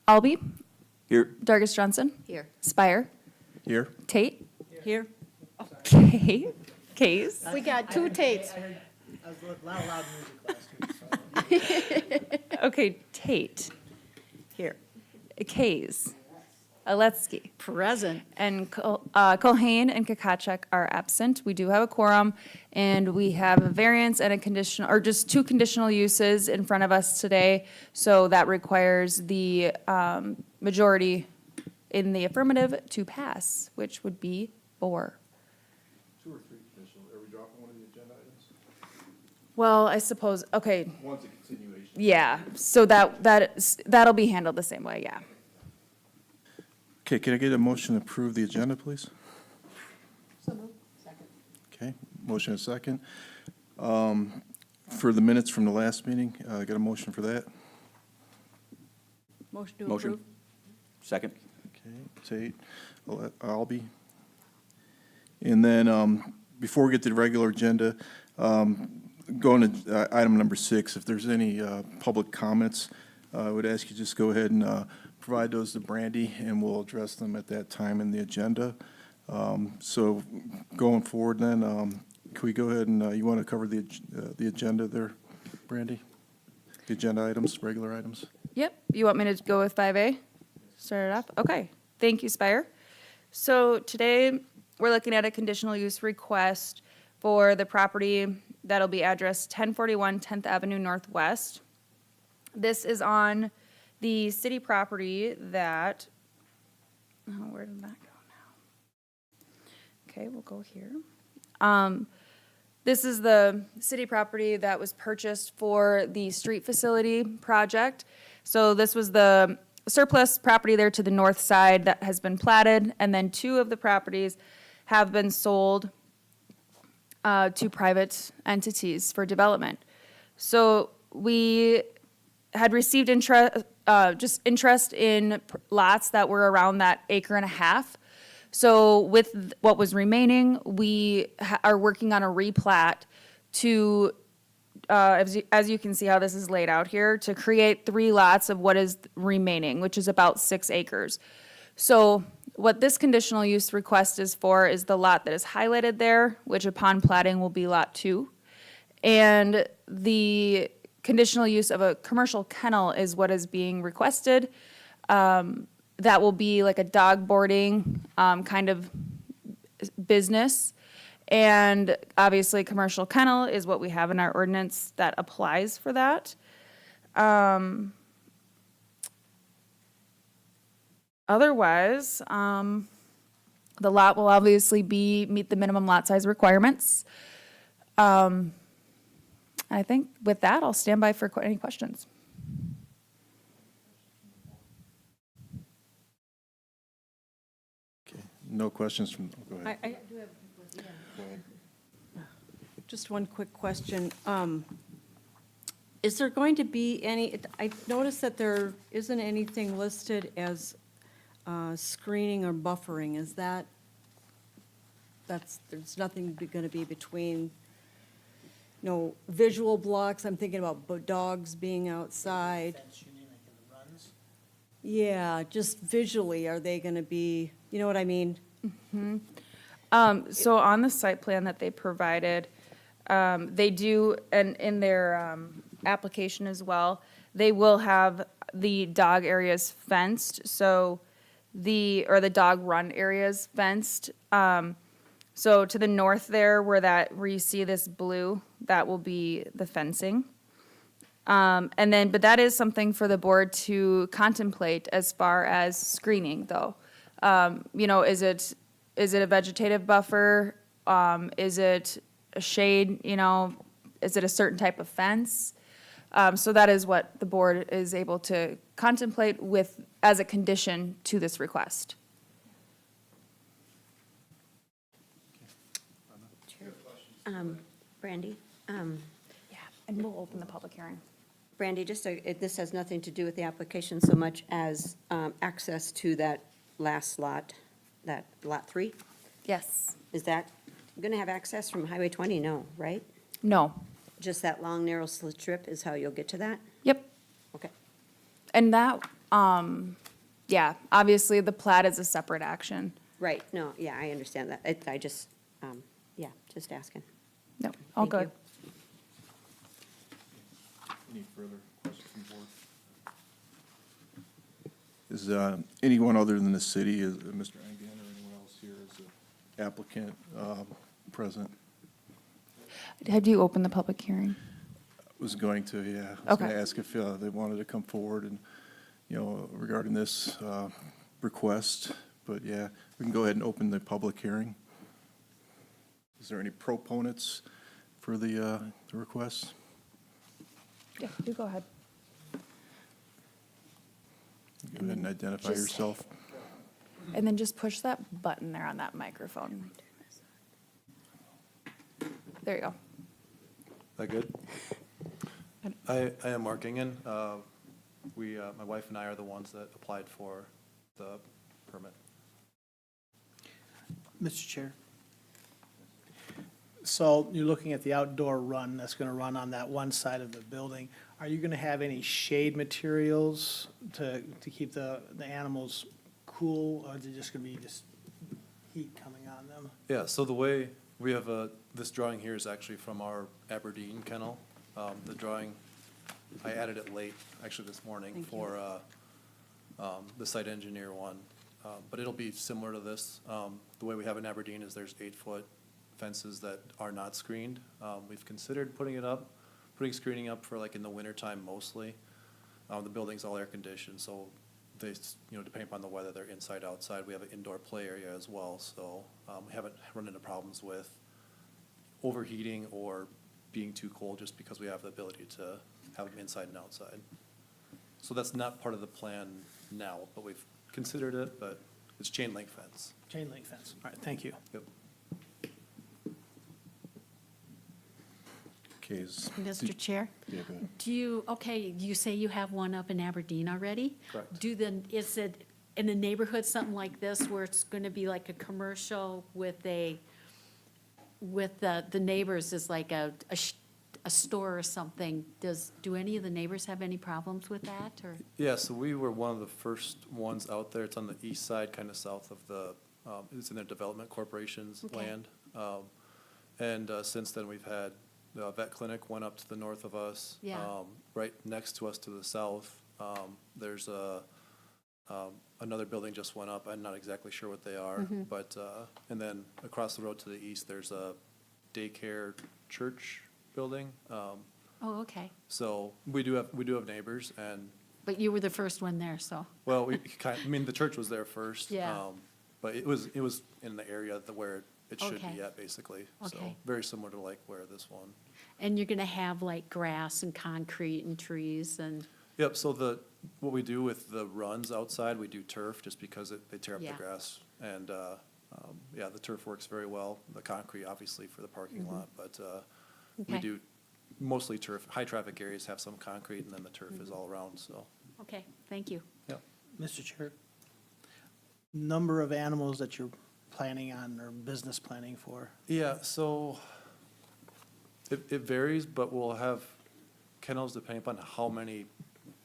Albee, Here. Dargis Johnson, Here. Spire, Here. Tate, Here. Case. We got two Tates. I was loud music last week, so. Okay, Tate, Here. Kays, Aletsky, Present. and Culhane and Kakachek are absent. We do have a quorum, and we have a variance and a conditional, or just two conditional uses in front of us today. So that requires the majority in the affirmative to pass, which would be 4. 2 or 3 conditional, are we dropping one of the agenda items? Well, I suppose, okay, One's a continuation. yeah, so that'll be handled the same way, yeah. Okay, can I get a motion to approve the agenda, please? Okay, motion and second. For the minutes from the last meeting, got a motion for that? Motion to Motion. approve. Second. Okay, Tate, Albee. And then, before we get to the regular agenda, going to item number 6, if there's any public comments, I would ask you just go ahead and provide those to Brandy, and we'll address them at that time in the agenda. So going forward then, can we go ahead and, you want to cover the agenda there, Brandy? The agenda items, regular items? Yep, you want me to go with 5A? Start it off? Okay, thank you, Spire. So today, we're looking at a conditional use request for the property that'll be addressed 1041 10th Avenue Northwest. This is on the city property that, oh, where did that go now? Okay, we'll go here. This is the city property that was purchased for the street facility project. So this was the surplus property there to the north side that has been platted, and then 2 of the properties have been sold to private entities for development. So we had received interest in lots that were around that 1.5 acres. So with what was remaining, we are working on a replat to, as you can see how this is laid out here, to create 3 lots of what is remaining, which is about 6 acres. So what this conditional use request is for is the lot that is highlighted there, which upon platting will be Lot 2. And the conditional use of a commercial kennel is what is being requested. That will be like a dog boarding kind of business. And obviously, commercial kennel is what we have in our ordinance that applies for that. Otherwise, the lot will obviously meet the minimum lot size requirements. I think with that, I'll stand by for any questions. Okay, no questions from, go ahead. I do have just one quick question. Is there going to be any, I noticed that there isn't anything listed as screening or buffering. Is there's nothing going to be between, visual blocks? I'm thinking about dogs being outside. Fence, you mean, like in the runs? Yeah, just visually, are they going to be, you know what I mean? So on the site plan that they provided, they do, and in their application as well, they will have the dog areas fenced, or the dog run areas fenced. So to the north there, where you see this blue, that will be the fencing. But that is something for the board to contemplate as far as screening, though. Is it a vegetative buffer? Is it a shade? Is it a certain type of fence? So that is what the board is able to contemplate as a condition to this request. Brandy, Yeah, and we'll open the public hearing. Brandy, this has nothing to do with the application so much as access to that last lot, that Lot 3? Yes. Is that going to have access from Highway 20? No, right? No. Just that long, narrow slit strip is how you'll get to that? Yep. Okay. And that, yeah, obviously the plat is a separate action. Right, no, yeah, I understand that. I just, yeah, just asking. No, all Thank good. you. Any further questions from the board? Is anyone other than the city, is Mr. Engen or anyone else here as an applicant present? Had you opened the public hearing? Was going to, yeah. I was going Okay. to ask if they wanted to come forward and, regarding this request, but yeah, we can go ahead and open the public hearing. Is there any proponents for the request? Yeah, you go ahead. Go ahead and identify Just- yourself. And then just push that button there on that microphone. There you go. That good? I am Mark Ingen. My wife and I are the ones that applied for the permit. Mr. Chair. So you're looking at the outdoor run that's going to run on that one side of the building. Are you going to have any shade materials to keep the animals cool, or is it just going to be just heat coming on them? Yeah, so the way we have, this drawing here is actually from our Aberdeen kennel. The drawing, I added it late, actually this morning, Thank you. for the site engineer one. But it'll be similar to this. The way we have in Aberdeen is there's 8-foot fences that are not screened. We've considered putting screening up for like in the wintertime mostly. The building's all air conditioned, so they, depending upon the weather, they're inside, outside. We have an indoor play area as well, so we haven't run into problems with overheating or being too cold just because we have the ability to have them inside and outside. So that's not part of the plan now, but we've considered it, but it's chain link fence. Chain link fence. All right, thank you. Yep. Okay. Mr. Chair, Yeah, go ahead. you say you have one up in Aberdeen already? Correct. Is it in a neighborhood, something like this, where it's gonna be like a commercial with the neighbors is like a store or something? Do any of the neighbors have any problems with that, or? Yeah, so we were one of the first ones out there. It's on the east side, kind of south of it's in their development corporation's Okay. land. And since then, we've had the vet clinic went up to the north of us. Yeah. Right next to us to the south, there's another building just went up. I'm not exactly sure what they are, but, and then across the road to the east, there's a daycare church building. Oh, okay. So we do have neighbors, and But you were the first one there, so, well, the church was there first. Yeah. But it was in the area where it should Okay. be at, basically. So Okay. very similar to like where this one. and you're gonna have like grass and concrete and trees and, Yep, so what we do with the runs outside, we do turf, just because they tear up the Yeah. grass. And, yeah, the turf works very well. The concrete, obviously, for the parking lot, but, we Okay. do mostly turf. High-traffic areas have some concrete, and then the turf is all around, so, okay, thank you. yep. Mr. Chair. Number of animals that you're planning on or business planning for? Yeah, so it varies, but we'll have kennels depending upon how many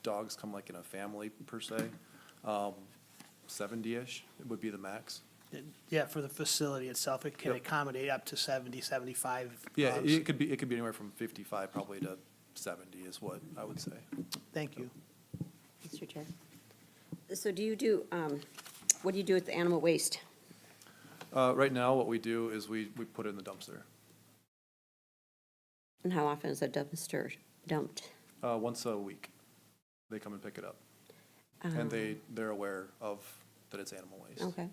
dogs come like in a family per se. 70-ish would be the max. Yeah, for the facility itself, it can Yep. accommodate up to 70, 75 Yeah, dogs. it could be anywhere from 55 probably to 70 is what I would say. Thank you. Mr. Chair. So what do you do with the animal waste? Right now, what we do is we put it in the dumpster. And how often is a dumpster dumped? Once a week, they come and pick it up. And they're aware of that it's animal waste. Okay.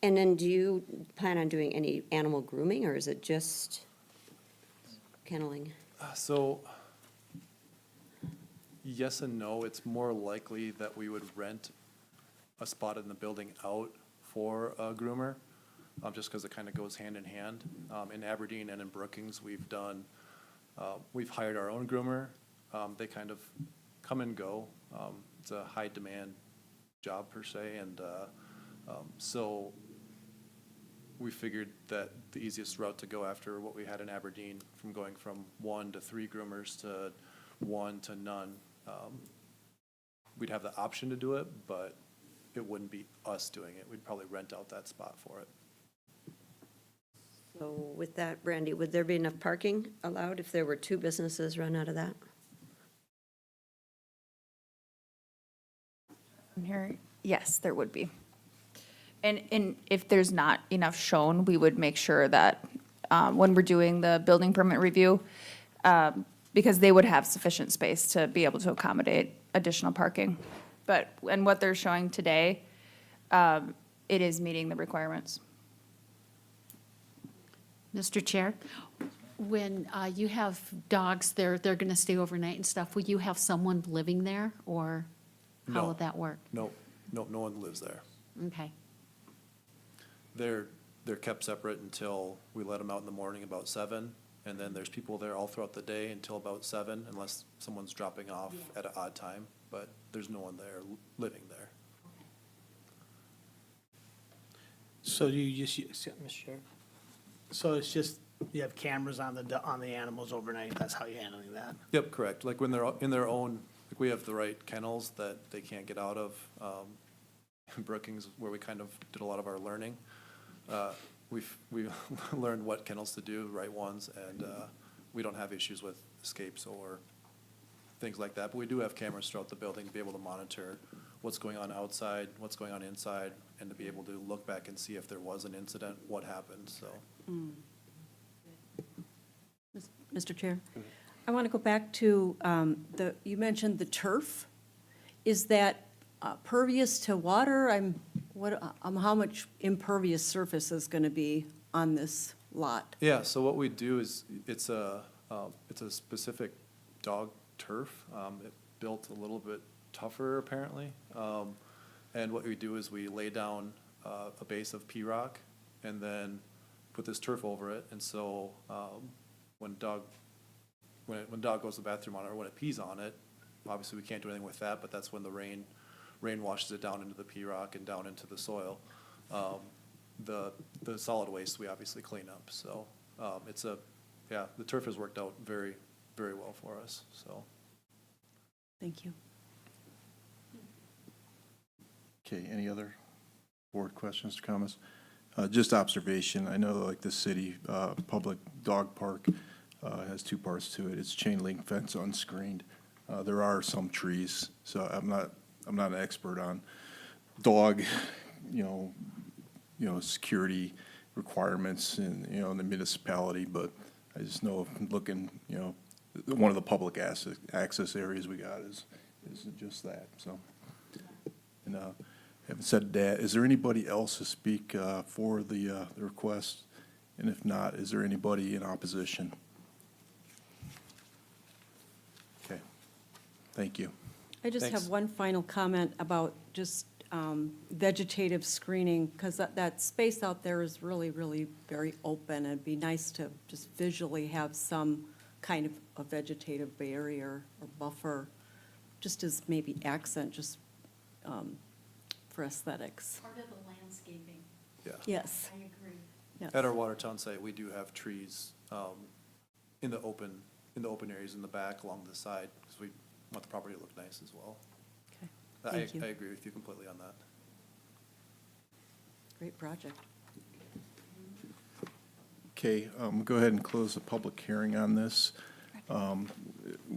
And then do you plan on doing any animal grooming, or is it just kenneling? So, yes and no. It's more likely that we would rent a spot in the building out for a groomer, just because it kind of goes hand in hand. In Aberdeen and in Brookings, we've hired our own groomer. They kind of come and go. It's a high-demand job per se, and so we figured that the easiest route to go after what we had in Aberdeen, from going from 1 to 3 groomers to 1 to none, we'd have the option to do it, but it wouldn't be us doing it. We'd probably rent out that spot for it. So with that, Brandy, would there be enough parking allowed if there were two businesses run out of that? Here, yes, there would be. And if there's not enough shown, we would make sure that when we're doing the building permit review, because they would have sufficient space to be able to accommodate additional parking. But, and what they're showing today, it is meeting the requirements. Mr. Chair, when you have dogs, they're going to stay overnight and stuff, will you have someone living there, or how No. will that work? No one lives there. Okay, They're kept separate until we let them out in the morning about 7, and then there's people there all throughout the day until about 7, unless someone's dropping off at an odd time, but there's no one there living there. So you just, Mr. Chair? So it's just, you have cameras on the animals overnight, that's how you're handling that? Yep, correct. Like when they're in their own, like we have the right kennels that they can't get out of. In Brookings, where we kind of did a lot of our learning, we've learned what kennels to do, right ones, and we don't have issues with escapes or things like that. But we do have cameras throughout the building to be able to monitor what's going on outside, what's going on inside, and to be able to look back and see if there was an incident, what happened, so. Mr. Chair, I want to go back to, you mentioned the turf. Is that pervious to water? How much impervious surface is going to be on this lot? Yeah, so what we do is, it's a specific dog turf. It built a little bit tougher apparently. And what we do is we lay down a base of P-rock and then put this turf over it. And so when dog goes to the bathroom on it, or when it pees on it, obviously we can't do anything with that, but that's when the rain washes it down into the P-rock and down into the soil. The solid waste we obviously clean up, so the turf has worked out very, very well for us, so. Thank you. Okay, any other board questions or comments? Just observation, I know like the city, public dog park has two parts to it. It's chain link fence unscreened. There are some trees, so I'm not an expert on dog, security requirements in, in the municipality, but I just know looking, one of the public access areas we got is just that, so. And, having said that, is there anybody else to speak for the request? And if not, is there anybody in opposition? Okay, thank you. I just Thanks. have one final comment about just vegetative screening, because that space out there is really, really very open. It'd be nice to just visually have some kind of a vegetative barrier or buffer, just as maybe accent, just for aesthetics. part of the landscaping, Yeah. Yes. I agree. Yes. At our Watertown site, we do have trees in the open areas in the back along the side, because we want the property to look nice as well. Okay. I Thank you. agree with you completely on that. Great project. Okay, go ahead and close the public hearing on this.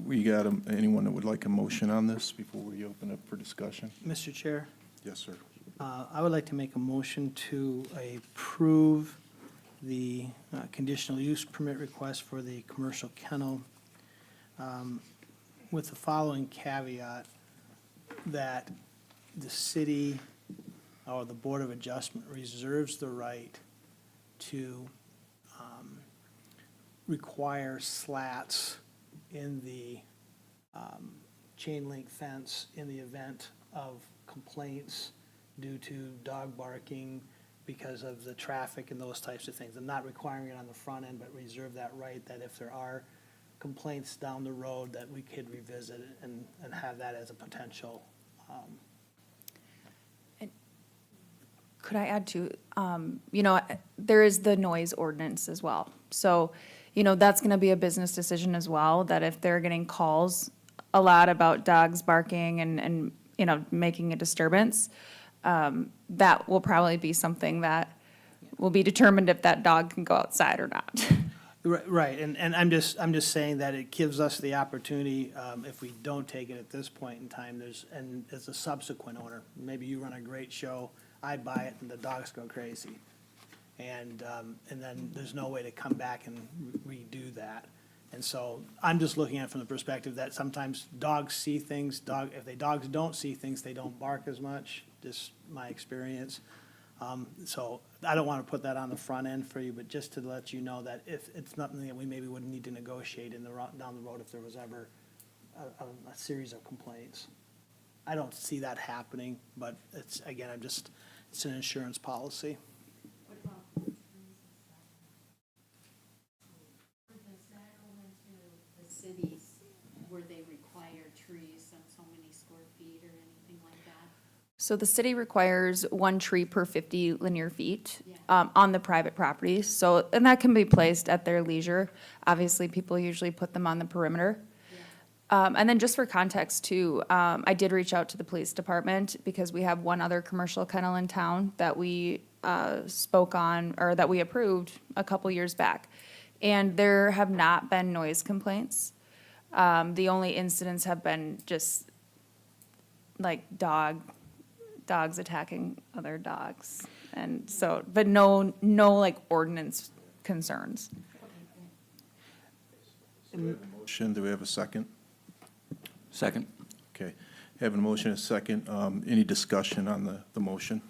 We got anyone that would like a motion on this before we open up for discussion? Mr. Chair? Yes, sir. I would like to make a motion to approve the conditional use permit request for the commercial kennel with the following caveat, that the city or the Board of Adjustment reserves the right to require slats in the chain link fence in the event of complaints due to dog barking because of the traffic and those types of things. I'm not requiring it on the front end, but reserve that right, that if there are complaints down the road, that we could revisit it and have that as a potential. Could I add to, there is the noise ordinance as well. So, that's going to be a business decision as well, that if they're getting calls a lot about dogs barking and making a disturbance, that will probably be something that will be determined if that dog can go outside or not. Right, and I'm just saying that it gives us the opportunity, if we don't take it at this point in time, and as a subsequent owner, maybe you run a great show, I buy it and the dogs go crazy. And then there's no way to come back and redo that. And so I'm just looking at it from the perspective that sometimes dogs see things, if dogs don't see things, they don't bark as much, just my experience. So I don't want to put that on the front end for you, but just to let you know that if it's something that we maybe would need to negotiate down the road if there was ever a series of complaints. I don't see that happening, but it's an insurance policy. Does that go into the cities where they require trees on so many square feet or anything like that? So the city requires 1 tree per 50 linear feet Yeah. on the private properties. So, and that can be placed at their leisure. Obviously, people usually put them on the perimeter. And then just for context too, I did reach out to the police department because we have one other commercial kennel in town that we spoke on, or that we approved a couple years back. And there have not been noise complaints. The only incidents have been just like dogs attacking other dogs. And so, but no like ordinance concerns. Motion, do we have a second? Second. Okay, having a motion and a second, any discussion on the motion?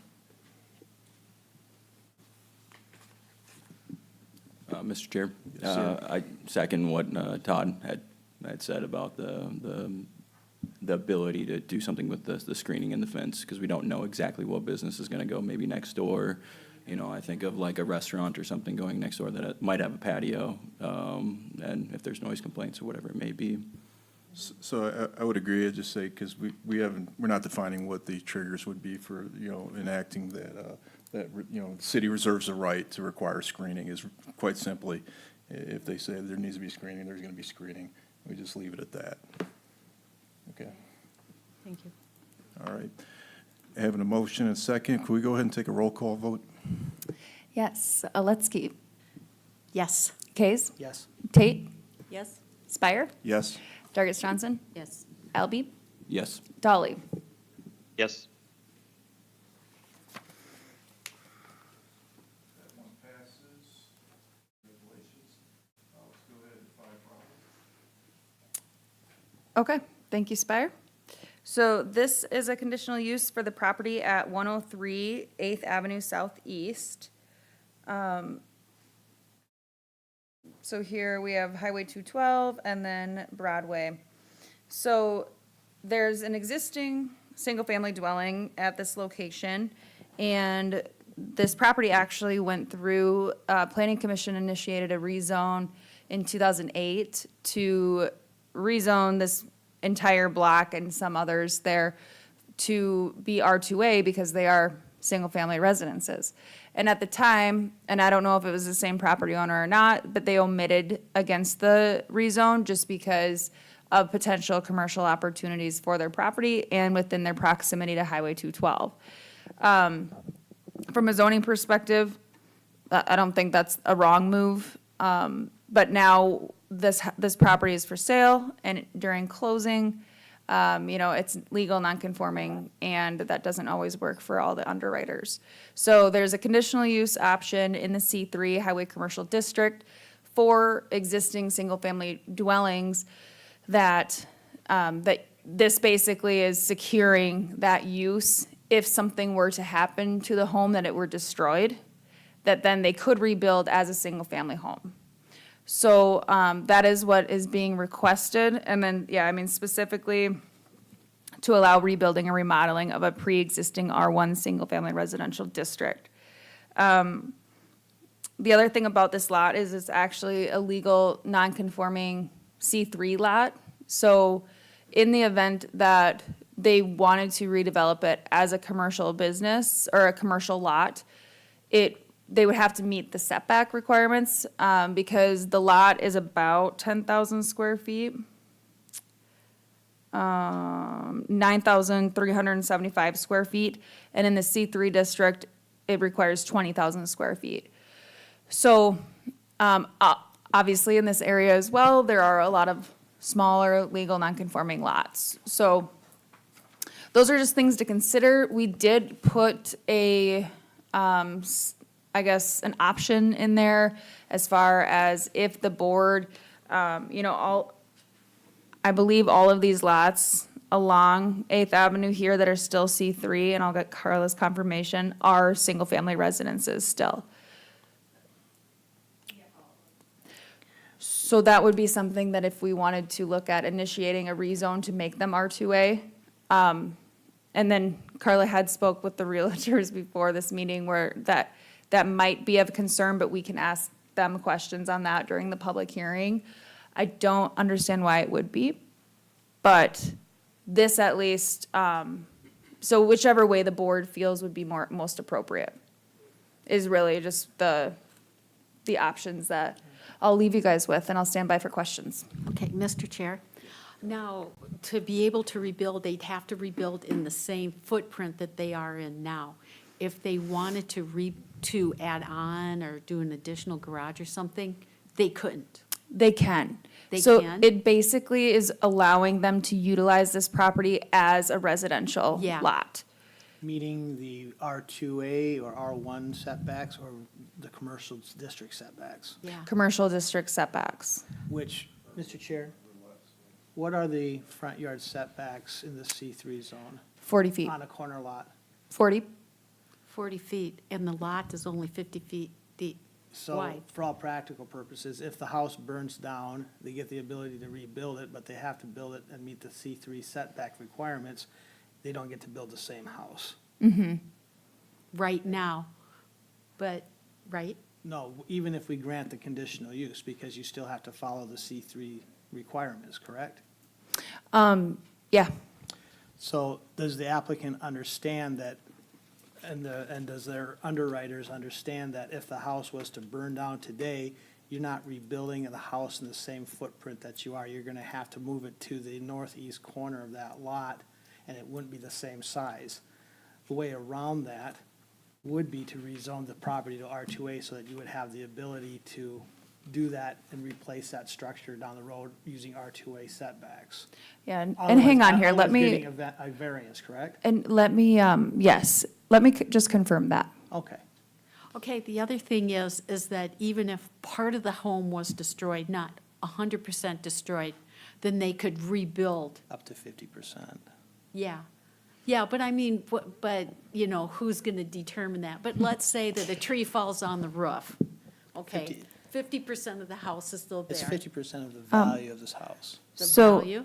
Mr. Chair, Yes, sir. I second what Todd had said about the ability to do something with the screening and the fence, because we don't know exactly what business is going to go maybe next door. I think of like a restaurant or something going next door that might have a patio, and if there's noise complaints or whatever it may be. So I would agree, I'd just say, because we're not defining what the triggers would be for, enacting that, the city reserves the right to require screening is quite simply, if they say there needs to be screening, there's going to be screening. We just leave it at that. Okay, Thank you. all right. Having a motion and a second, can we go ahead and take a roll call vote? Yes, Aletsky, Yes. Kays, Yes. Tate, Yes? Spire, Yes? Dargis Johnson, Yes. Albee, Yes. Dolly. Yes. That one passes. Congratulations. Let's go ahead and define property. Okay, thank you, Spire. So this is a conditional use for the property at 103 8th Avenue Southeast. So here we have Highway 212 and then Broadway. So there's an existing single-family dwelling at this location, and this property actually went through, Planning Commission initiated a rezone in 2008 to rezone this entire block and some others there to be R2A because they are single-family residences. And at the time, and I don't know if it was the same property owner or not, but they omitted against the rezone just because of potential commercial opportunities for their property and within their proximity to Highway 212. From a zoning perspective, I don't think that's a wrong move. But now this property is for sale, and during closing, it's legal non-conforming, and that doesn't always work for all the underwriters. So there's a conditional use option in the C3 Highway Commercial District for existing single-family dwellings that this basically is securing that use if something were to happen to the home, that it were destroyed, that then they could rebuild as a single-family home. So that is what is being requested. And then, specifically to allow rebuilding and remodeling of a pre-existing R1 single-family residential district. The other thing about this lot is it's actually a legal non-conforming C3 lot. So in the event that they wanted to redevelop it as a commercial business or a commercial lot, they would have to meet the setback requirements, because the lot is about 10,000 square feet. 9,375 square feet, and in the C3 district, it requires 20,000 square feet. So, obviously, in this area as well, there are a lot of smaller legal non-conforming lots. So, those are just things to consider. We did put I guess, an option in there as far as if the board, I believe all of these lots along 8th Avenue here that are still C3, and I'll get Carla's confirmation, are single-family residences still. So that would be something that if we wanted to look at initiating a rezone to make them R2A. And then Carla had spoke with the realtors before this meeting where that might be of concern, but we can ask them questions on that during the public hearing. I don't understand why it would be, but this at least, so whichever way the board feels would be most appropriate is really just the options that I'll leave you guys with, and I'll stand by for questions. Okay, Mr. Chair. Now, to be able to rebuild, they'd have to rebuild in the same footprint that they are in now. If they wanted to add on or do an additional garage or something, they couldn't. They can. They So can? it basically is allowing them to utilize this property as a residential Yeah. lot. Meeting the R2A or R1 setbacks or the commercial district setbacks, Yeah. Commercial district setbacks. which, Mr. Chair, what are the front yard setbacks in the C3 zone 40 feet. on a corner lot? 40? 40 feet, and the lot is only 50 feet deep. So Why? for all practical purposes, if the house burns down, they get the ability to rebuild it, but they have to build it and meet the C3 setback requirements, they don't get to build the same house. Right now, but, right? No, even if we grant the conditional use, because you still have to follow the C3 requirements, correct? Yeah. So does the applicant understand that, and does their underwriters understand that if the house was to burn down today, you're not rebuilding the house in the same footprint that you are? You're gonna have to move it to the northeast corner of that lot, and it wouldn't be the same size. The way around that would be to rezone the property to R2A so that you would have the ability to do that and replace that structure down the road using R2A setbacks. Yeah, and hang on here, let Otherwise me, getting a variance, correct? and let me, yes, let me just confirm that. Okay. Okay, the other thing is that even if part of the home was destroyed, not 100% destroyed, then they could rebuild. Up to 50%. Yeah. Yeah, but I mean, but, you know, who's going to determine that? But let's say that a tree falls on the roof. Okay, 50% of the house is still It's there. 50% of the value of this house. The So- value?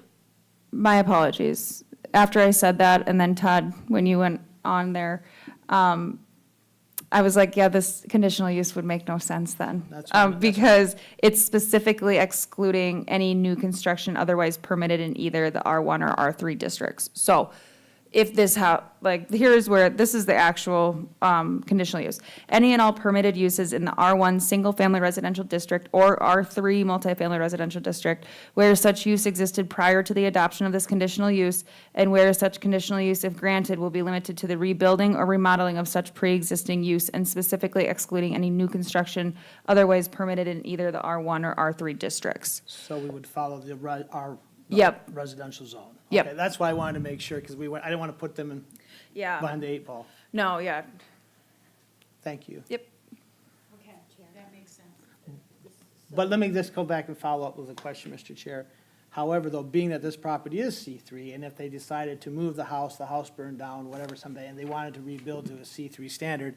My apologies. After I said that, and then Todd, when you went on there, I was like, yeah, this conditional use would make no sense then. That's fine. Because it's specifically excluding any new construction otherwise permitted in either the R1 or R3 districts. So if this here's where, this is the actual conditional use. Any and all permitted uses in the R1 single-family residential district or R3 multifamily residential district where such use existed prior to the adoption of this conditional use and where such conditional use, if granted, will be limited to the rebuilding or remodeling of such pre-existing use and specifically excluding any new construction otherwise permitted in either the R1 or R3 districts. So we would follow our Yep. residential zone. Yep. Okay, that's why I wanted to make sure, because I didn't want to put them in Yeah. behind the eight ball. No, yeah, Thank you. yep. Okay, that makes sense. But let me just go back and follow up with a question, Mr. Chair. However, though, being that this property is C3, and if they decided to move the house burned down, whatever someday, and they wanted to rebuild to a C3 standard,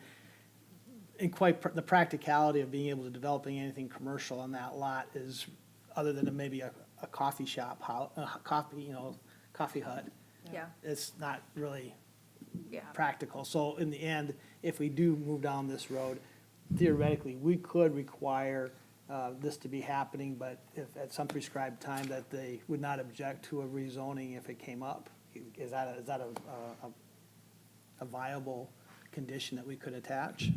and the practicality of being able to developing anything commercial on that lot is, other than maybe a coffee shop, coffee hut, Yeah, it's not really yeah. practical. So in the end, if we do move down this road, theoretically, we could require this to be happening, but if at some prescribed time that they would not object to a rezoning if it came up. Is that a viable condition that we could attach?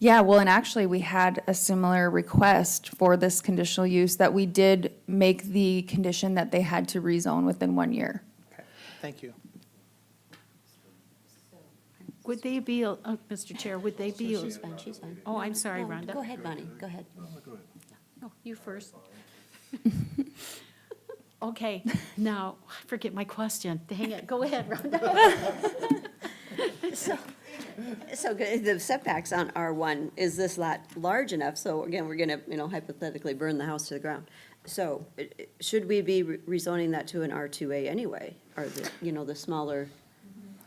Yeah, well, and actually, we had a similar request for this conditional use that we did make the condition that they had to rezone within 1 year. Okay. Thank you. Would they be, Mr. Chair, would they be? She's fine, she's fine. Oh, I'm sorry, No, Rhonda. Go ahead, Bonnie, go ahead. No, you first. Okay, now, I forget my question. Dang it, go ahead, Rhonda. So the setbacks on R1, is this lot large enough? So again, we're gonna, hypothetically burn the house to the ground. So should we be rezoning that to an R2A anyway? Or the smaller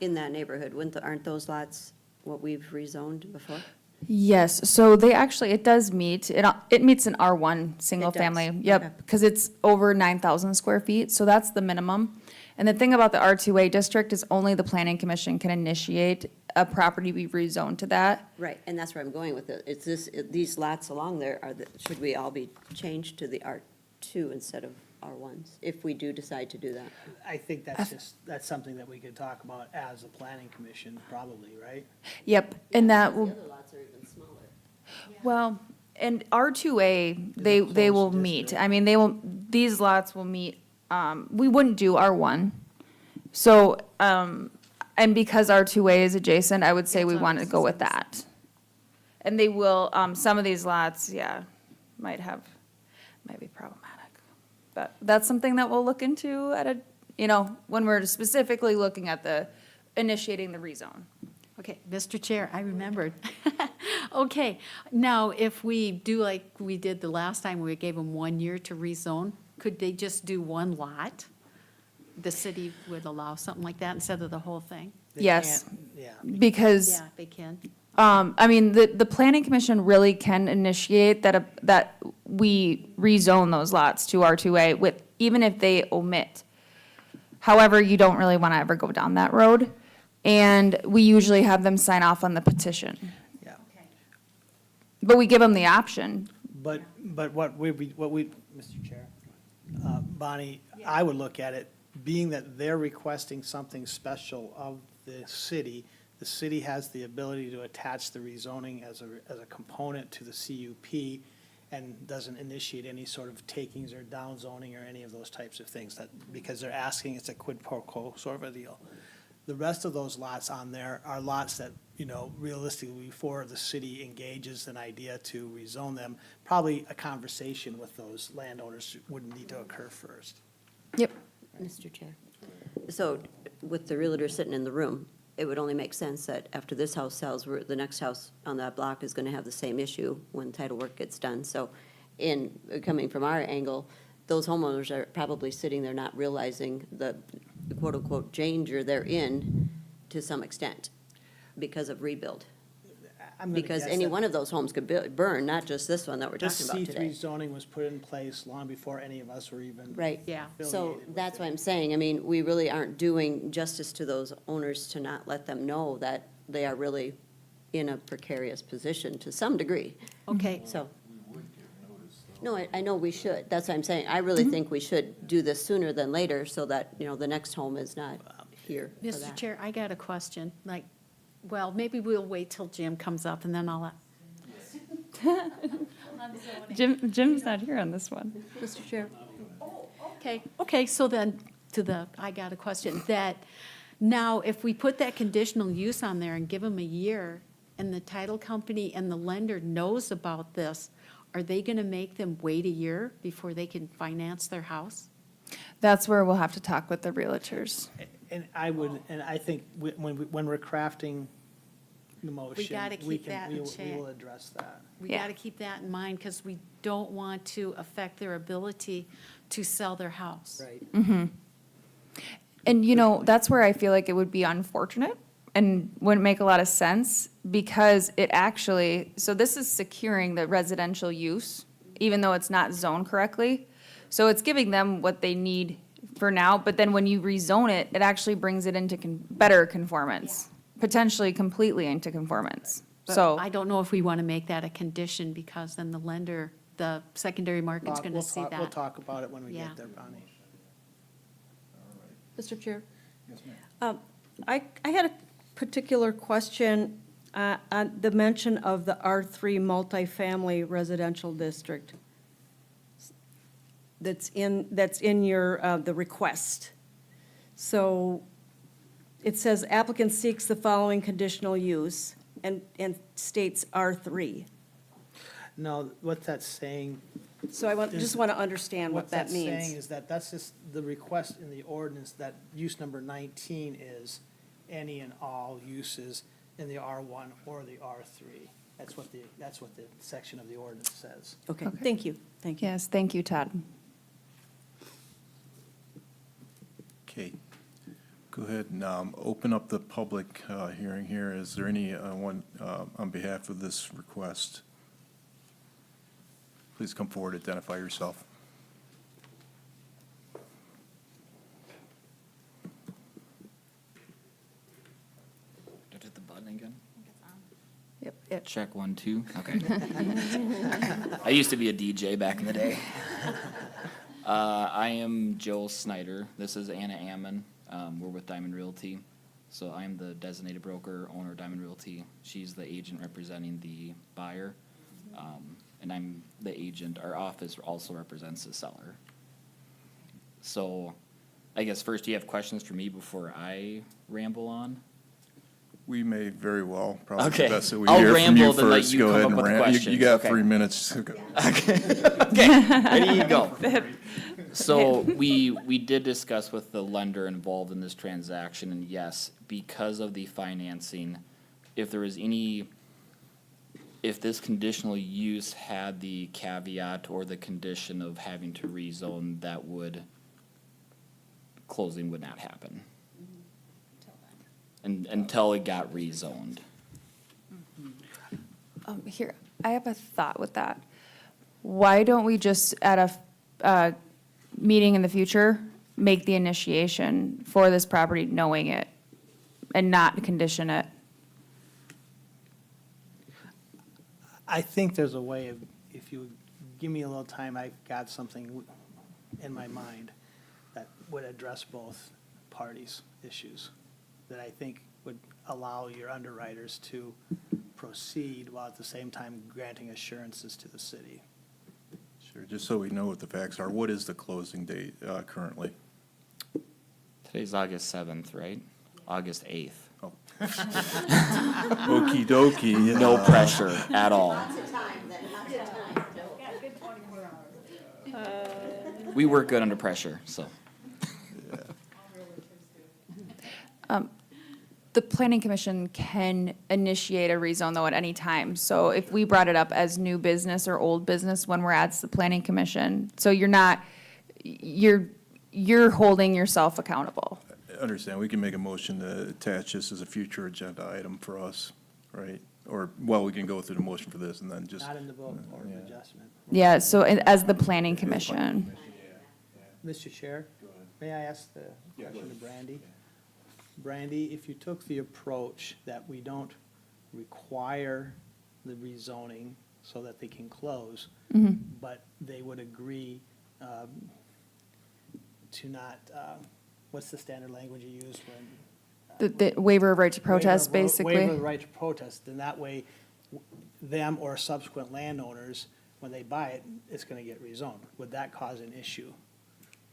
in that neighborhood? Aren't those lots what we've rezoned before? Yes, so they actually, it does meet, it meets an R1, single It does, family. okay. Yep, because it's over 9,000 square feet, so that's the minimum. And the thing about the R2A district is only the planning commission can initiate a property be rezoned to that. Right, and that's where I'm going with it. It's these lots along there, should we all be changed to the R2 instead of R1s, if we do decide to do that? I think that's something that we could talk about as a planning commission, probably, right? Yep, and that will, The other lots are even smaller. well, and R2A, they will close meet. district. I mean, these lots will meet, we wouldn't do R1. So, and because R2A is adjacent, I would say we It's want to obvious go with it's on that. And they will, some of these lots, might be problematic. But that's something that we'll look into when we're specifically looking at initiating the rezone. Okay, Mr. Chair, I remembered. Okay, now, if we do like we did the last time, we gave them 1 year to rezone, could they just do one lot? The city would allow something like that instead of the whole thing? They Yes. can't- Yeah. Because Yeah, they can. I mean, the planning commission really can initiate that we rezone those lots to R2A with, even if they omit. However, you don't really want to ever go down that road. And we usually have them sign off on the petition. Yeah. But we give them the option. But what we, Mr. Chair, Bonnie, I would look at it, being that they're requesting something special of the city has the ability to attach the rezoning as a component to the CUP and doesn't initiate any sort of takings or downzoning or any of those types of things, because they're asking, it's a quid pro quo sort of a deal. The rest of those lots on there are lots that, realistically, before the city engages an idea to rezone them, probably a conversation with those landowners would need to occur first. Yep. Mr. Chair. So with the realtor sitting in the room, it would only make sense that after this house sells, the next house on that block is going to have the same issue when title work gets done. So coming from our angle, those homeowners are probably sitting there not realizing the quote-unquote danger they're in to some extent because of rebuild. I'm gonna Because guess any that one of those homes could burn, not just this one that we're This talking about C3 today. zoning was put in place long before any of us were even. Right. Yeah. So affiliated with that's it. what I'm saying. I mean, we really aren't doing justice to those owners to not let them know that they are really in a precarious position to some degree. Okay, So. No, I know we should. That's what I'm saying. I really think we should do this sooner than later so that, the next home is not here for Mr. that. Chair, I got a question, well, maybe we'll wait till Jim comes up and then I'll. Jim's not here on this one. Mr. Chair. Okay, so then, I got a question, that now, if we put that conditional use on there and give them a year, and the title company and the lender knows about this, are they gonna make them wait a year before they can finance their house? That's where we'll have to talk with the realtors. And I think when we're crafting the motion. gotta keep that in We check. will address that. We Yeah. gotta keep that in mind, because we don't want to affect their ability to sell their house. Right. And that's where I feel like it would be unfortunate and wouldn't make a lot of sense because it actually, so this is securing the residential use, even though it's not zoned correctly. So it's giving them what they need for now, but then when you rezone it, it actually brings it into better conformance, potentially completely into conformance. But So, I don't know if we want to make that a condition, because then the lender, the secondary market's going to see that. We'll talk about it when we Yeah. get there, Bonnie. Mr. Chair? I had a particular question on the mention of the R3 multifamily residential district that's in your, the request. So it says applicant seeks the following conditional use and states R3. No, what that's saying, So just want to understand what that that's saying means. is that that's just the request in the ordinance that use number 19 is any and all uses in the R1 or the R3. That's what the section of the ordinance says. Okay, thank you, thank you. Yes, thank you, Todd. Okay, go ahead and open up the public hearing here. Is there any one on behalf of this request? Please come forward, identify yourself. Did I hit the button again? Yep. Check 1, 2. Okay. I used to be a DJ back in the day. I am Joel Snyder. This is Anna Ammon. We're with Diamond Realty. So I'm the designated broker, owner of Diamond Realty. She's the agent representing the buyer. And I'm the agent. Our office also represents the seller. So I guess first, do you have questions for me before I ramble on? We may very well, probably Okay. the best that we I'll hear from ramble, you then let first. you Go come ahead up and with the You questions. got Okay. 3 minutes. Okay, ready you go. So we did discuss with the lender involved in this transaction, and yes, because of the financing, if this conditional use had the caveat or the condition of having to rezone, closing would not happen. Until it got rezoned. Here, I have a thought with that. Why don't we just, at a meeting in the future, make the initiation for this property knowing it and not condition it? I think there's a way of, if you give me a little time, I've got something in my mind that would address both parties' issues, that I think would allow your underwriters to proceed while at the same time granting assurances to the city. Sure, just so we know what the facts are, what is the closing date currently? Today's August 7th, right? August 8th. Okey dokey. No pressure at all. We work good under pressure, so. The planning commission can initiate a rezone though at any time. So if we brought it up as new business or old business when we're at the planning commission, so you're holding yourself accountable. Understand, we can make a motion to attach this as a future agenda item for us, right? Or, well, we can go through the motion for this and then just. Not in the vote or Yeah. adjustment. Yeah, so as the planning commission. Mr. Chair, may I ask the question to Brandy? Brandy, if you took the approach that we don't require the rezoning so that they can close, but they would agree to not, what's the standard language you use when? The waiver of right to protest, Waiver basically. of the right to protest, then that way, them or subsequent landowners, when they buy it, it's gonna get rezoned. Would that cause an issue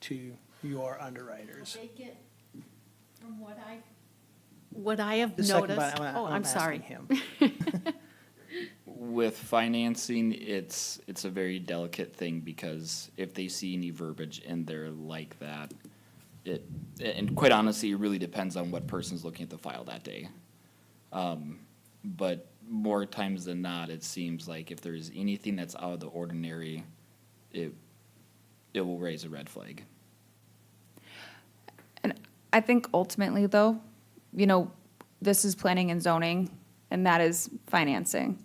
to your underwriters? They get, from what I have The second noticed, part, I'm sorry. asking him. With financing, it's a very delicate thing because if they see any verbiage in there like that, and quite honestly, it really depends on what person's looking at the file that day. But more times than not, it seems like if there's anything that's out of the ordinary, it will raise a red flag. And I think ultimately, though, this is planning and zoning, and that is financing.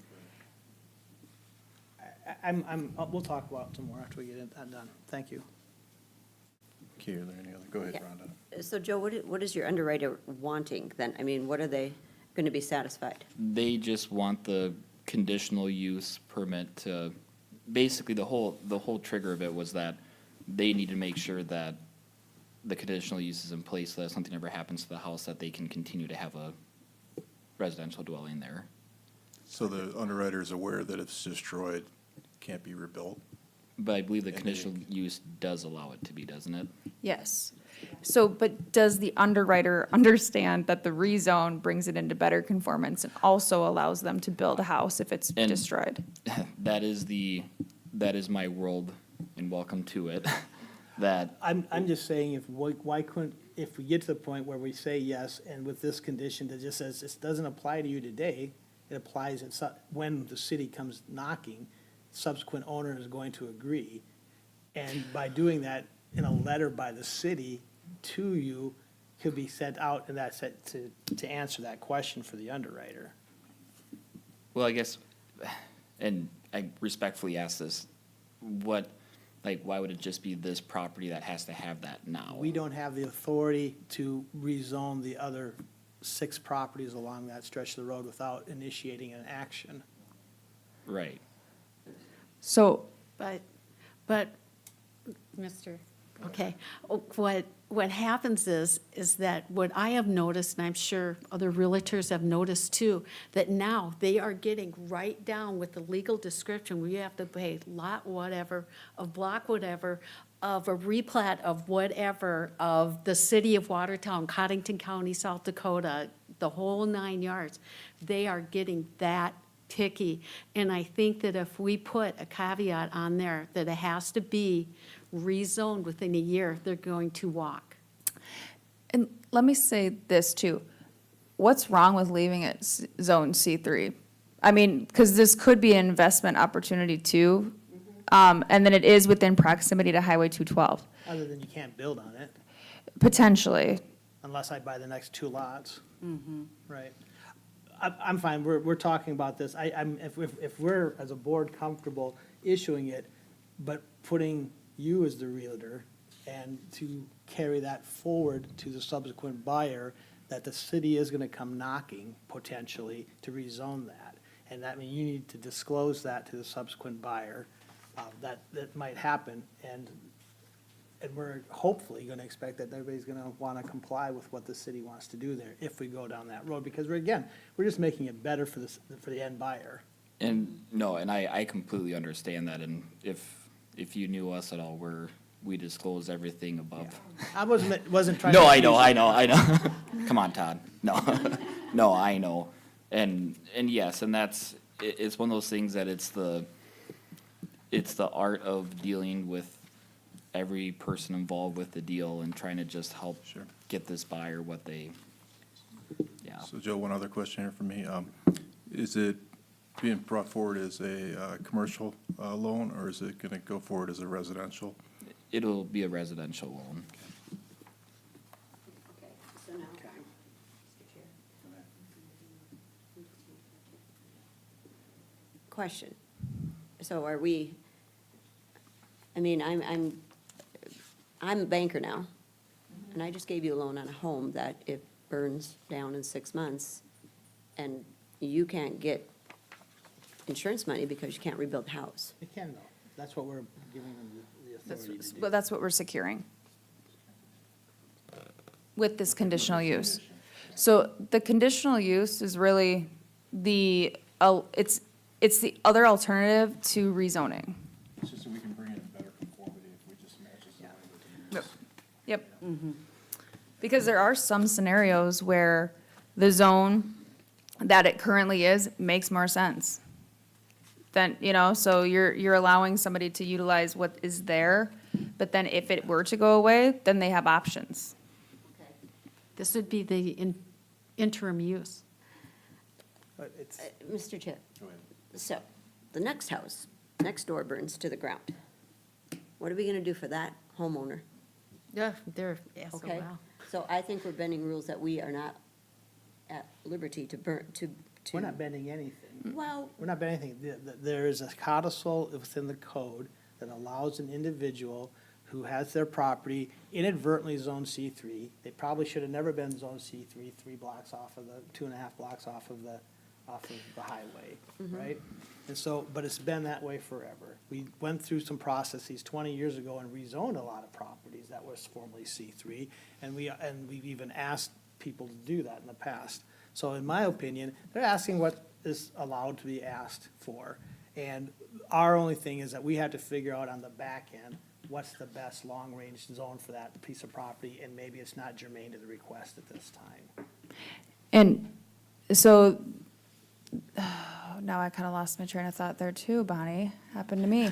We'll talk about it some more after we get that done. Thank you. Okay, are there any other, go ahead, Yeah. Rhonda. So Joe, what is your underwriter wanting then? I mean, what are they going to be satisfied? They just want the conditional use permit to, basically, the whole trigger of it was that they need to make sure that the conditional use is in place so that if something ever happens to the house, that they can continue to have a residential dwelling there. So the underwriter is aware that if it's destroyed, can't be rebuilt? But I believe the And they- conditional use does allow it to be, doesn't it? Yes. So, but does the underwriter understand that the rezone brings it into better conformance and also allows them to build a house if it's And- destroyed? That is my world, and welcome to it. That, I'm just saying, why couldn't, if we get to the point where we say yes, and with this condition that just says, this doesn't apply to you today, it applies when the city comes knocking, subsequent owner is going to agree. And by doing that in a letter by the city to you, could be sent out, and that's it, to answer that question for the underwriter. well, I guess, and I respectfully ask this, why would it just be this property that has to have that now? We don't have the authority to rezone the other 6 properties along that stretch of the road without initiating an action. Right. So, But, Mr., okay, what happens is that what I have noticed, and I'm sure other realtors have noticed too, that now they are getting right down with the legal description, where you have to pay lot whatever, of block whatever, of a replat of whatever, of the city of Watertown, Cottington County, South Dakota, the whole 9 yards. They are getting that picky. And I think that if we put a caveat on there that it has to be rezoned within a year, they're going to walk. and let me say this too. What's wrong with leaving it zone C3? I mean, because this could be an investment opportunity too. And then it is within proximity to Highway 212, Other than you can't build on it potentially. unless I buy the next 2 lots. Right. I'm fine, we're talking about this. If we're, as a board, comfortable issuing it, but putting you as the realtor and to carry that forward to the subsequent buyer, that the city is gonna come knocking potentially to rezone that. And that means you need to disclose that to the subsequent buyer, that might happen. And we're hopefully gonna expect that everybody's gonna wanna comply with what the city wants to do there if we go down that road. Because we're just making it better for the end buyer. And, no, and I completely understand that, and if you knew us at all, we disclose everything above. I wasn't trying to. No, I confuse know, you. Come on, Todd. No, no, I know. And yes, and it's one of those things that it's the art of dealing with every person involved with the deal and trying to just help Sure. get this buyer what they, yeah. So Joe, one other question here for me. Is it being brought forward as a commercial loan, or is it going to go forward as a residential? It'll be a residential loan. Okay, so now, Mr. Chair. Question. So are we, I mean, I'm a banker now, and I just gave you a loan on a home that it burns down in 6 months, and you can't get insurance money because you can't rebuild the house. It can though. That's what we're giving them the authority to do. But that's what we're securing with this conditional use. So the conditional use is really it's the other alternative to rezoning. It's just so we can bring it in better conformity if we just match the language. Yep. Because there are some scenarios where the zone that it currently is makes more sense. Then, so you're allowing somebody to utilize what is there, but then if it were to go away, then they have options. This would be the interim use. But it's, Mr. Chip, Go ahead. so, the next house, next door burns to the ground. What are we gonna do for that homeowner? Yeah, they're Okay, SOL. so I think we're bending rules that we are not at liberty to burn, to. we're not bending anything. Well, We're not bending anything. There is a codicil within the code that allows an individual who has their property inadvertently zone C3. They probably should have never been zone C3, 3 blocks off of the, 2.5 blocks off of the highway, right? And so, but it's been that way forever. We went through some processes 20 years ago and rezoned a lot of properties that was formerly C3, and we've even asked people to do that in the past. So in my opinion, they're asking what is allowed to be asked for. And our only thing is that we have to figure out on the back end what's the best long-range zone for that piece of property, and maybe it's not germane to the request at this time. And so, now I kind of lost my train of thought there too, Bonnie. Happened to me.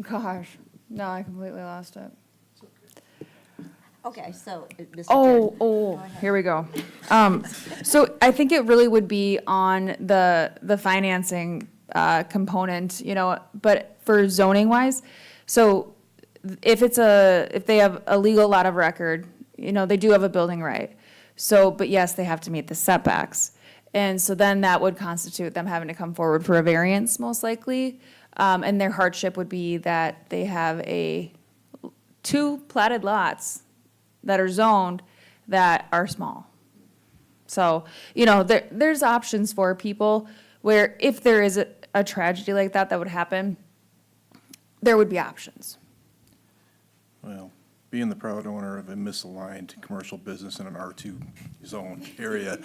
Gosh, no, I completely lost it. Okay, so, Mr. Oh, here we go. So I think it really would be on the financing component, you know, but for zoning wise, so if they have a legal lot of record, you know, they do have a building right. So, but yes, they have to meet the setbacks. And so then that would constitute them having to come forward for a variance, most likely. And their hardship would be that they have two platted lots that are zoned that are small. So, you know, there's options for people where if there is a tragedy like that would happen, there would be options. Well, being the proud owner of a misaligned commercial business in an R2 zone area,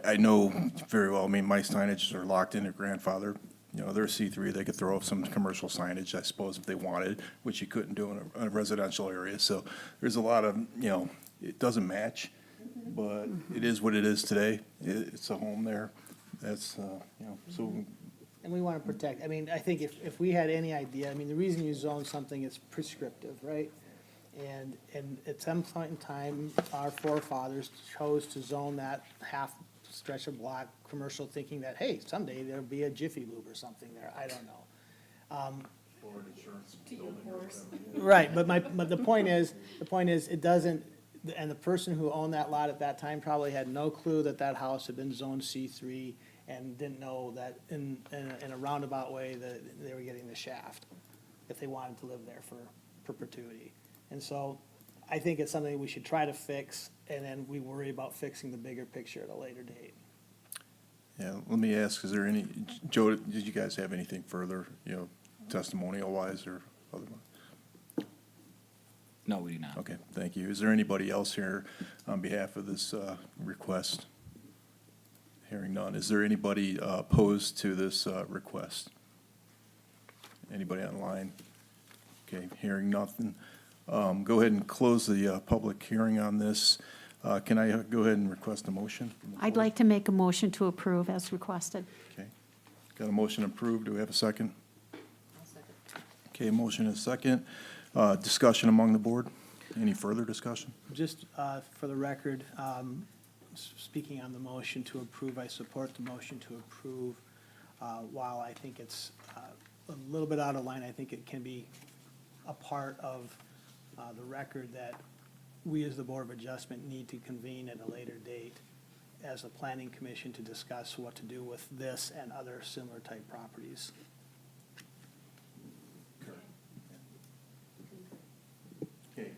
I know very well, I mean, my signages are locked into grandfather. You know, they're C3, they could throw up some commercial signage, I suppose, if they wanted, which you couldn't do in a residential area. So there's a lot of, you know, it doesn't match, but it is what it is today. It's a home there. That's, you know, so, And we want to protect, I mean, I think if we had any idea, I mean, the reason you zone something is prescriptive, right? And at some point in time, our forefathers chose to zone that half stretch of block commercial, thinking that, hey, someday there'll be a Jiffy Lube or something there, I don't know. Right, but the point is, it doesn't, and the person who owned that lot at that time probably had no clue that that house had been zoned C3 and didn't know that in a roundabout way that they were getting the shaft if they wanted to live there for perpetuity. And so I think it's something we should try to fix, and then we worry about fixing the bigger picture at a later date. yeah, let me ask, is there any, Joe, did you guys have anything further, you know, testimonial-wise or otherwise? No, we do not. Okay, thank you. Is there anybody else here on behalf of this request? Hearing none. Is there anybody opposed to this request? Anybody online? Okay, hearing nothing. Go ahead and close the public hearing on this. Can I go ahead and request a motion? from the I'd board? like to make a motion to approve as requested. Okay. Got a motion approved. Do we have a second? Okay, motion is second. Discussion among the board? Any further discussion? Just for the record, speaking on the motion to approve, I support the motion to approve. While I think it's a little bit out of line, I think it can be a part of the record that we as the Board of Adjustment need to convene at a later date as a planning commission to discuss what to do with this and other similar type properties. Okay,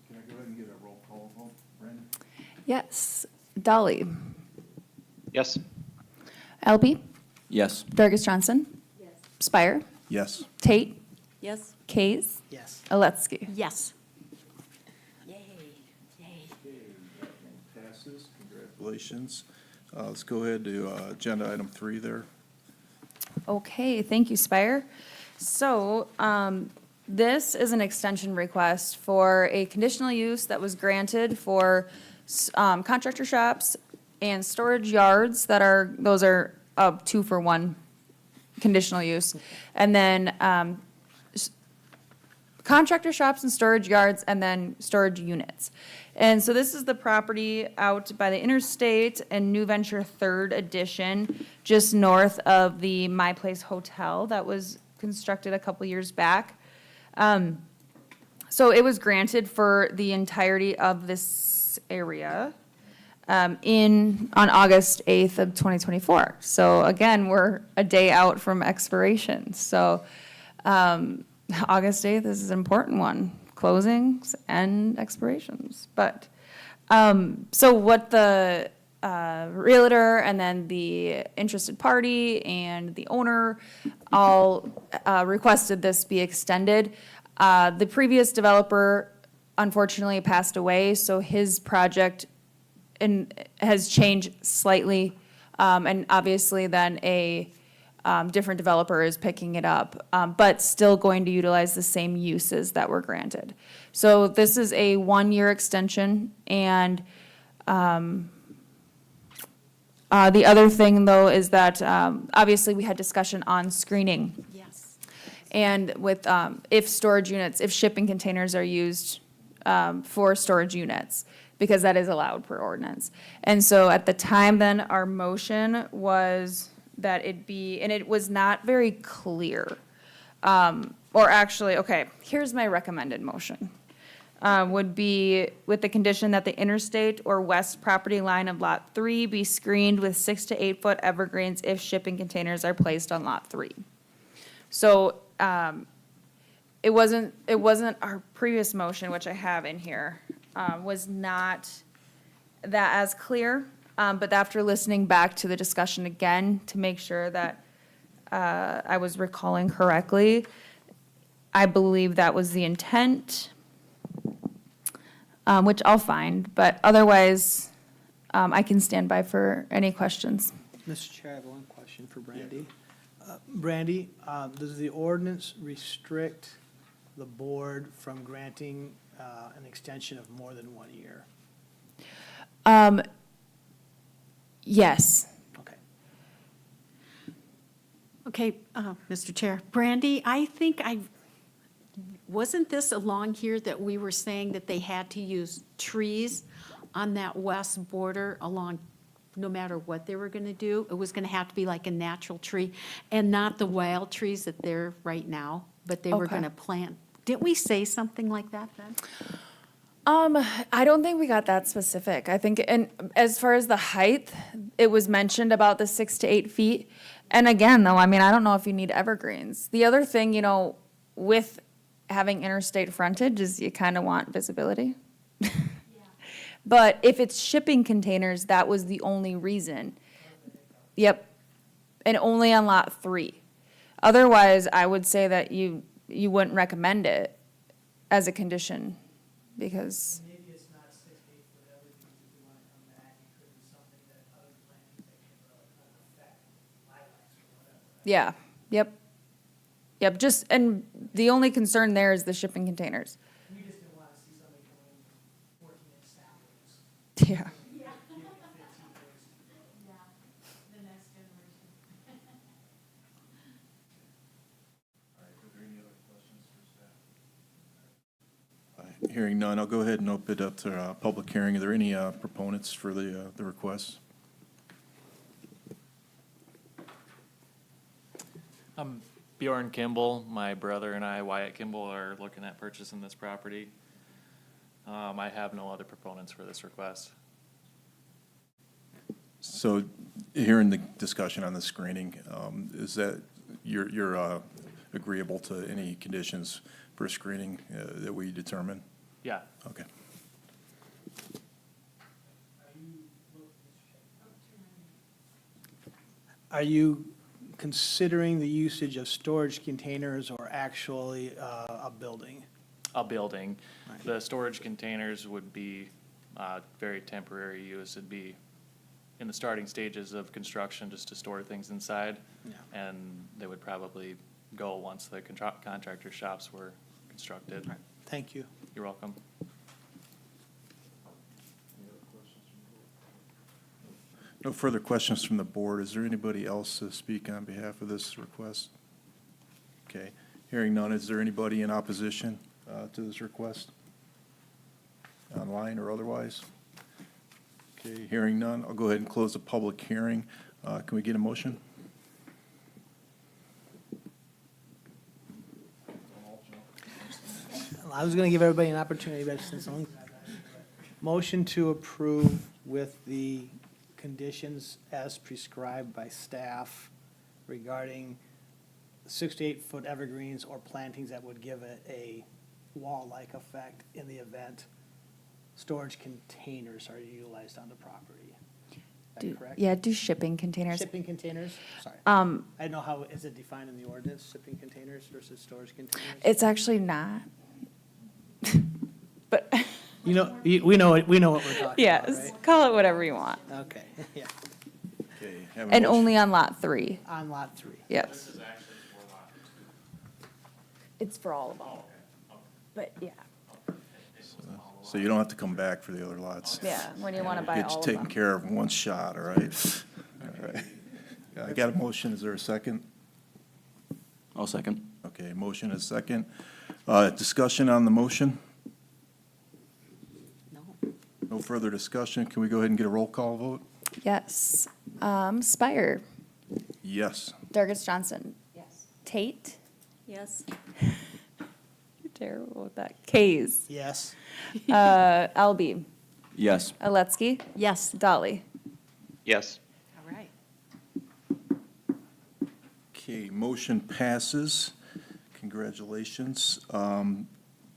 can I go ahead and get a roll call vote? Brandon? Yes. Dolly. Yes. Albee. Yes. Dargis Johnson. Spire. Yes. Tate. Yes? Kays. Yes. Aletsky. Yes. Passes, congratulations. Let's go ahead to agenda item 3 there. Okay, thank you, Spire. So, this is an extension request for a conditional use that was granted for contractor shops and storage yards those are 2-for-1 conditional use. And then contractor shops and storage yards, and then storage units. And so this is the property out by the interstate and New Venture Third Edition, just north of the My Place Hotel that was constructed a couple years back. So it was granted for the entirety of this area on August 8th of 2024. So again, we're a day out from expiration. So August 8th is an important one, closings and expirations. But, so what the realtor and then the interested party and the owner all requested this be extended. The previous developer unfortunately passed away, so his project has changed slightly. And obviously then a different developer is picking it up, but still going to utilize the same uses that were granted. So this is a one-year extension, and the other thing, though, is that obviously we had discussion on screening. Yes. And with, if storage units, if shipping containers are used for storage units, because that is allowed per ordinance. And so at the time then, our motion was that it be, and it was not very clear. Or actually, okay, here's my recommended motion. Would be with the condition that the interstate or west property line of Lot 3 be screened with 6 to 8 foot evergreens if shipping containers are placed on Lot 3. So, it wasn't our previous motion, which I have in here, was not that as clear. But after listening back to the discussion again to make sure that, I was recalling correctly, I believe that was the intent, which I'll find, but otherwise, I can stand by for any questions. Mr. Chair, I have one question for Brandy. Brandy, does the ordinance restrict the board from granting an extension of more than 1 year? Yes. Okay. Okay, Mr. Chair. Brandy, I think wasn't this along here that we were saying that they had to use trees on that west border along, no matter what they were going to do? It was going to have to be like a natural tree and not the wild trees that they're right now, but they were Okay. going to plant. Didn't we say something like that then? I don't think we got that specific. I think, and as far as the height, it was mentioned about the 6 to 8 feet. And again, though, I mean, I don't know if you need evergreens. The other thing, with having interstate frontage is you kind of want visibility. But if it's shipping containers, that was the only reason. Yep. And only on Lot 3. Otherwise, I would say that you wouldn't recommend it as a condition, because, Maybe it's not 6 to 8 foot evergreens, if you want to come back, it could be something that other plantings that can affect lilacs or whatever. yeah, yep. Yep, and the only concern there is the shipping containers. We just didn't want to see somebody come in with 14-inch saplings. Yeah. Hearing none, I'll go ahead and open it up to public hearing. Are there any proponents for the request? I'm Bjorn Kimball. My brother and I, Wyatt Kimball, are looking at purchasing this property. I have no other proponents for this request. So, hearing the discussion on the screening, is that you're agreeable to any conditions for screening that we determine? Yeah. Okay. Are you considering the usage of storage containers or actually a building? A building. The storage containers would be very temporary use. It'd be in the starting stages of construction just to store things inside. Yeah. And they would probably go once the contractor shops were constructed. Right. Thank you. You're welcome. No further questions from the board. Is there anybody else to speak on behalf of this request? Okay. Hearing none, is there anybody in opposition to this request? Online or otherwise? Okay, hearing none, I'll go ahead and close the public hearing. Can we get a motion? I was going to give everybody an opportunity, but since only. Motion to approve with the conditions as prescribed by staff regarding 6 to 8 foot evergreens or plantings that would give it a wall-like effect in the event storage containers are utilized on the property. Is that correct? Yeah, do shipping containers. Shipping containers? Sorry. I don't know how, is it defined in the ordinance, shipping containers versus storage containers? It's actually not. But, We know what we're talking about, yes, right? call it whatever you want. Okay, yeah. Okay, Have a And motion. only on lot 3. On lot 3. Yep. It's for all of them. But, yeah, So you don't have to come back for the other lots. yeah, when you want to buy Get all you of taken them. care of in one shot, all right? All right. I got a motion, is there a second? I'll second. Okay, motion is second. Discussion on the motion? No. No further discussion, can we go ahead and get a roll call vote? Yes. Spire, Yes. Dargis Johnson, Yes. Tate, Yes? you're terrible with that, Kays, Yes. Albee, Yes. Aletsky, Yes. Dolly. Yes. All right. Okay, motion passes. Congratulations.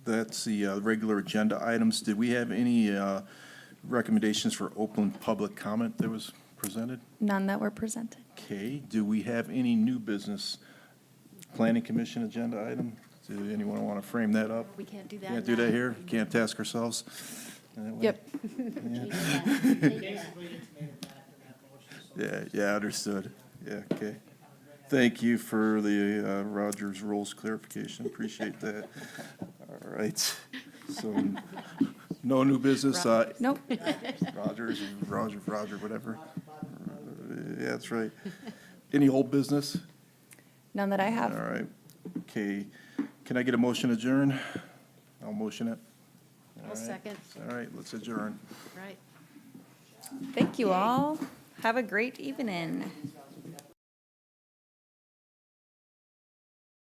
That's the regular agenda items. Did we have any recommendations for open public comment that was presented? None that were presented. Okay, do we have any new business? Planning Commission agenda item? Do anyone want to frame that up? We can't do that Can't do that now. here? Can't task ourselves? That way? Yep. Yeah, understood. Yeah, okay. Thank you for the Rogers Rules clarification, appreciate that. All right, so no new business, Nope. Roger, whatever. Yeah, that's right. Any old business? None that I All have. right, okay. Can I get a motion adjourn? I'll motion it. I'll second. All right, let's adjourn. Right. Thank you all. Have a great evening.